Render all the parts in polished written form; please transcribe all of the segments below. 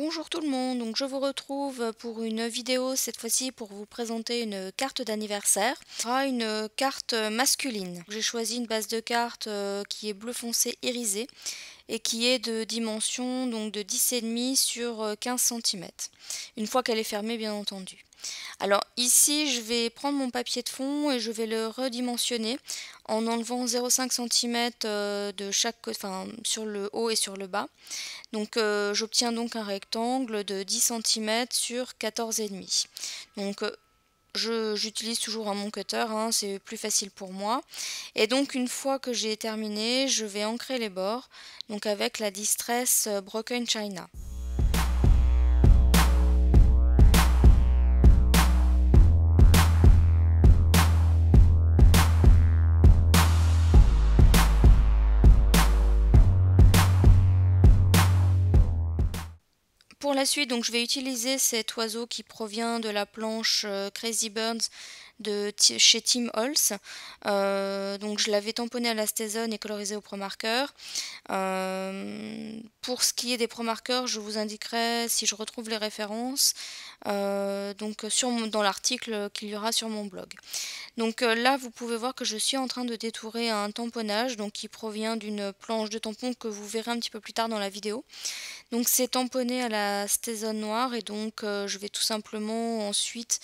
Bonjour tout le monde, donc je vous retrouve pour une vidéo cette fois-ci pour vous présenter une carte d'anniversaire. Ce sera une carte masculine. J'ai choisi une base de carte qui est bleu foncé irisé et qui est de dimension donc de 10,5 sur 15 cm. Une fois qu'elle est fermée bien entendu. Alors ici je vais prendre mon papier de fond et je vais le redimensionner en enlevant 0,5 cm de chaque côté, enfin sur le haut et sur le bas. Donc j'obtiens donc un rectangle de 10 cm sur 14,5. Donc j'utilise toujours un mon cutter, hein, c'est plus facile pour moi. Et donc une fois que j'ai terminé, je vais ancrer les bords donc avec la Distress Broken China. Pour la suite, donc, je vais utiliser cet oiseau qui provient de la planche Crazy Birds chez Tim Holtz. Donc je l'avais tamponné à la Stetson et colorisé au Pro Marker. Pour ce qui est des Pro Markers, je vous indiquerai si je retrouve les références dans l'article qu'il y aura sur mon blog. Donc là, vous pouvez voir que je suis en train de détourer un tamponnage donc, qui provient d'une planche de tampon que vous verrez un petit peu plus tard dans la vidéo. Donc c'est tamponné à la Stetson noire et donc je vais tout simplement ensuite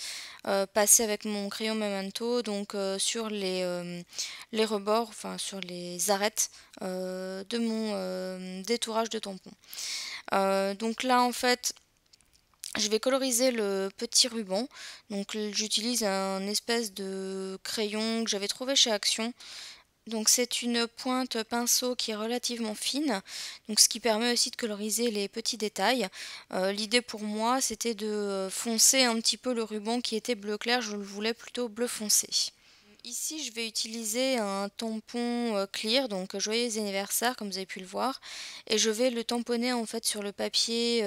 passer avec mon crayon Memento donc sur les rebords, enfin sur les arêtes de mon détourage de tampon. Donc là en fait je vais coloriser le petit ruban, donc j'utilise un espèce de crayon que j'avais trouvé chez Action. Donc c'est une pointe pinceau qui est relativement fine, donc ce qui permet aussi de coloriser les petits détails. L'idée pour moi c'était de foncer un petit peu le ruban qui était bleu clair, je le voulais plutôt bleu foncé. Ici je vais utiliser un tampon clear, donc joyeux anniversaire comme vous avez pu le voir, et je vais le tamponner en fait sur le papier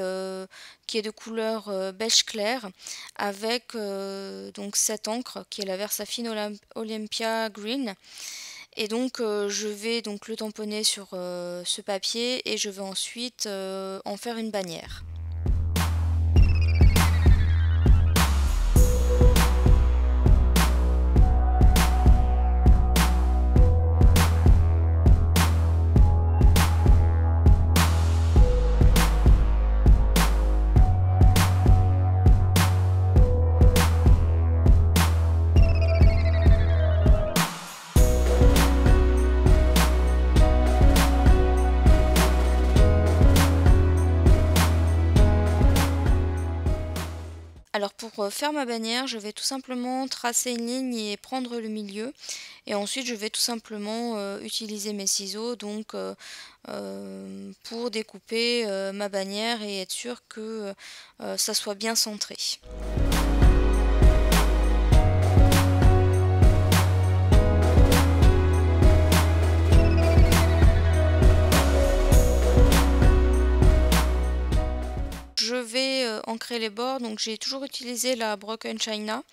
qui est de couleur beige clair avec donc cette encre qui est la Versafine Olympia Green. Et donc je vais donc le tamponner sur ce papier et je vais ensuite en faire une bannière. Alors pour faire ma bannière, je vais tout simplement tracer une ligne et prendre le milieu. Et ensuite, je vais tout simplement utiliser mes ciseaux donc, pour découper ma bannière et être sûr que ça soit bien centré. Je vais ancrer les bords, donc j'ai toujours utilisé la Broken China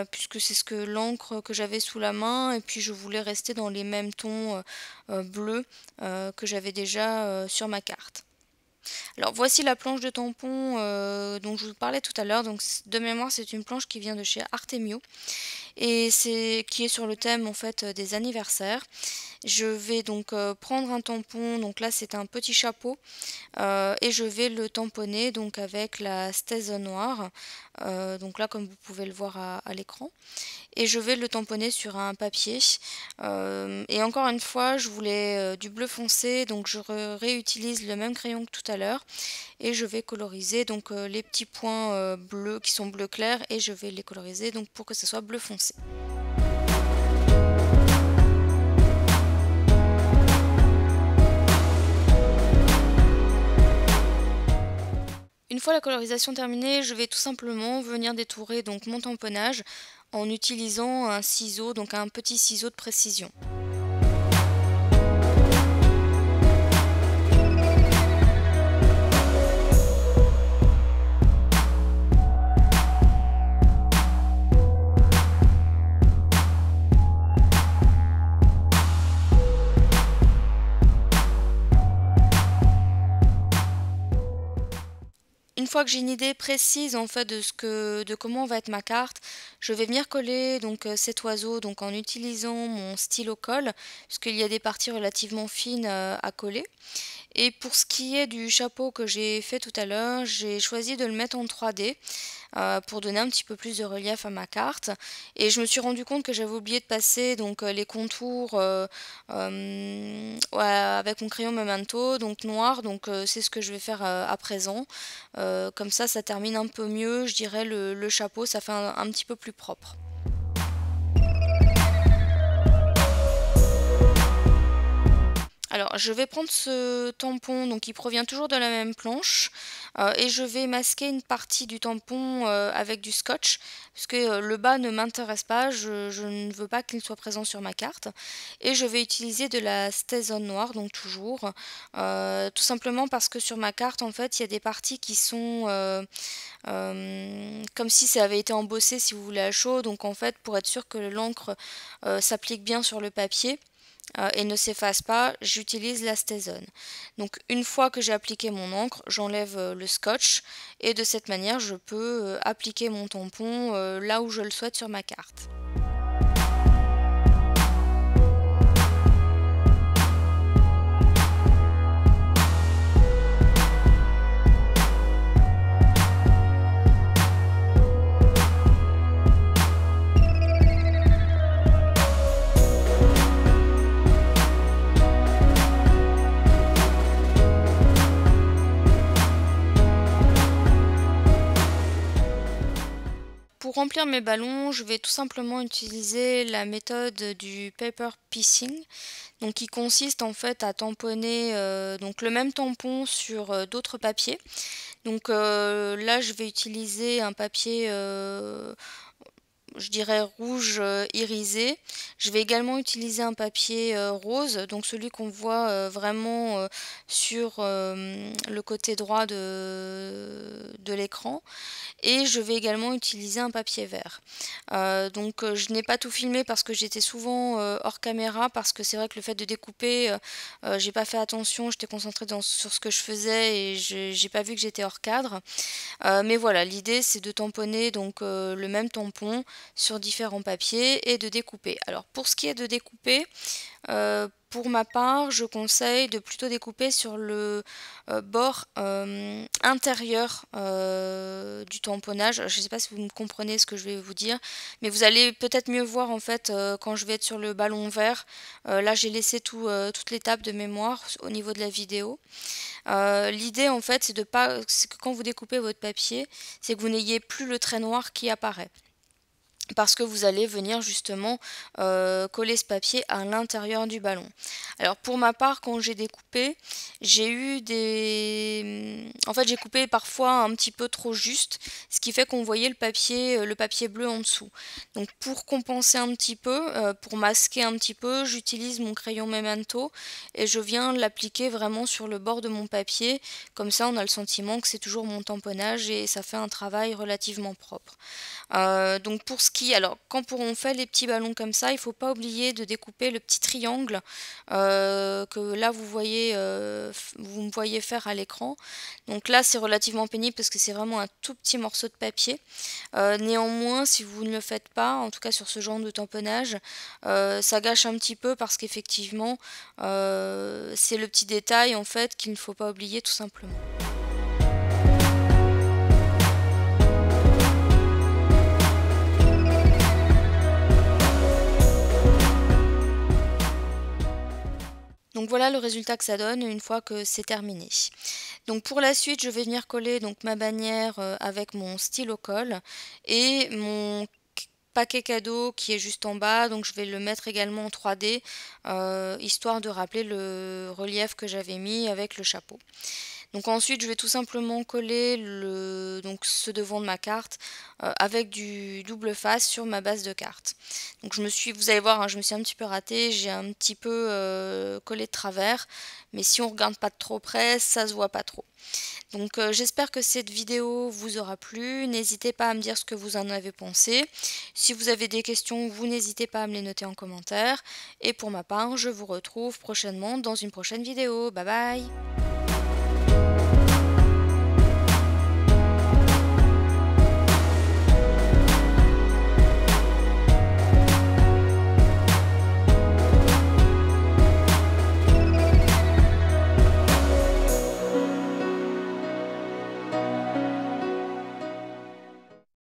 puisque c'est l'encre que j'avais sous la main et puis je voulais rester dans les mêmes tons bleus que j'avais déjà sur ma carte. Alors voici la planche de tampon dont je vous parlais tout à l'heure, donc de mémoire c'est une planche qui vient de chez Artemio et qui est sur le thème en fait des anniversaires. Je vais donc prendre un tampon, donc là c'est un petit chapeau et je vais le tamponner donc avec la Stetson noire, donc là comme vous pouvez le voir à l'écran, et je vais le tamponner sur un papier et encore une fois je voulais du bleu foncé, donc je réutilise le même crayon que tout à l'heure et je vais coloriser donc les petits points bleus qui sont bleu clair et je vais les coloriser donc pour que ce soit bleu foncé. Une fois la colorisation terminée, je vais tout simplement venir détourer donc mon tamponnage en utilisant un ciseau, donc un petit ciseau de précision. fois que j'ai une idée précise en fait de comment va être ma carte, je vais venir coller donc cet oiseau donc en utilisant mon stylo colle, puisqu'il y a des parties relativement fines à coller. Et pour ce qui est du chapeau que j'ai fait tout à l'heure, j'ai choisi de le mettre en 3D pour donner un petit peu plus de relief à ma carte. Et je me suis rendu compte que j'avais oublié de passer donc les contours ouais, avec mon crayon Memento, donc noir. Donc c'est ce que je vais faire à présent. Comme ça termine un peu mieux, je dirais, le chapeau, ça fait un petit peu plus propre. Alors, je vais prendre ce tampon, donc il provient toujours de la même planche, et je vais masquer une partie du tampon avec du scotch, parce que le bas ne m'intéresse pas, je ne veux pas qu'il soit présent sur ma carte. Et je vais utiliser de la StazOn noire, donc toujours, tout simplement parce que sur ma carte, en fait, il y a des parties qui sont comme si ça avait été embossé, si vous voulez, à chaud. Donc en fait, pour être sûr que l'encre s'applique bien sur le papier, et ne s'efface pas, j'utilise la StazOn. Donc une fois que j'ai appliqué mon encre, j'enlève le scotch et de cette manière je peux appliquer mon tampon là où je le souhaite sur ma carte. Pour remplir mes ballons, je vais tout simplement utiliser la méthode du paper piecing, donc qui consiste en fait à tamponner donc le même tampon sur d'autres papiers. Donc là, je vais utiliser un papier je dirais rouge irisé. Je vais également utiliser un papier rose, donc celui qu'on voit vraiment sur le côté droit de l'écran. Et je vais également utiliser un papier vert. Donc je n'ai pas tout filmé parce que j'étais souvent hors caméra, parce que c'est vrai que le fait de découper, j'ai pas fait attention, j'étais concentrée sur ce que je faisais et j'ai pas vu que j'étais hors cadre. Mais voilà, l'idée c'est de tamponner donc le même tampon sur différents papiers et de découper. Alors pour ce qui est de découper, pour ma part, je conseille de plutôt découper sur le bord intérieur du tamponnage. Je ne sais pas si vous me comprenez ce que je vais vous dire, mais vous allez peut-être mieux voir en fait quand je vais être sur le ballon vert. Là, j'ai laissé toute l'étape de mémoire au niveau de la vidéo. L'idée en fait, c'est que quand vous découpez votre papier, c'est que vous n'ayez plus le trait noir qui apparaît, parce que vous allez venir justement coller ce papier à l'intérieur du ballon. Alors pour ma part, quand j'ai découpé, j'ai eu en fait j'ai coupé parfois un petit peu trop juste, ce qui fait qu'on voyait le papier bleu en dessous. Donc pour compenser un petit peu, pour masquer un petit peu, j'utilise mon crayon Memento et je viens l'appliquer vraiment sur le bord de mon papier. Comme ça on a le sentiment que c'est toujours mon tamponnage et ça fait un travail relativement propre. Donc pour ce qui, alors quand on fait les petits ballons comme ça, il ne faut pas oublier de découper le petit triangle que là vous me voyez faire à l'écran. Donc là c'est relativement pénible parce que c'est vraiment un tout petit morceau de papier. Néanmoins, si vous ne le faites pas, en tout cas sur ce genre de tamponnage, ça gâche un petit peu, parce qu'effectivement c'est le petit détail en fait qu'il ne faut pas oublier tout simplement. Donc voilà le résultat que ça donne une fois que c'est terminé. Donc pour la suite, je vais venir coller donc ma bannière avec mon stylo colle et mon paquet cadeau qui est juste en bas, donc je vais le mettre également en 3D histoire de rappeler le relief que j'avais mis avec le chapeau. Donc ensuite je vais tout simplement coller donc ce devant de ma carte avec du double face sur ma base de carte. Donc vous allez voir, hein, je me suis un petit peu ratée, j'ai un petit peu collé de travers, mais si on regarde pas de trop près, ça se voit pas trop. Donc j'espère que cette vidéo vous aura plu, n'hésitez pas à me dire ce que vous en avez pensé. Si vous avez des questions, vous n'hésitez pas à me les noter en commentaire. Et pour ma part, je vous retrouve prochainement dans une prochaine vidéo. Bye bye!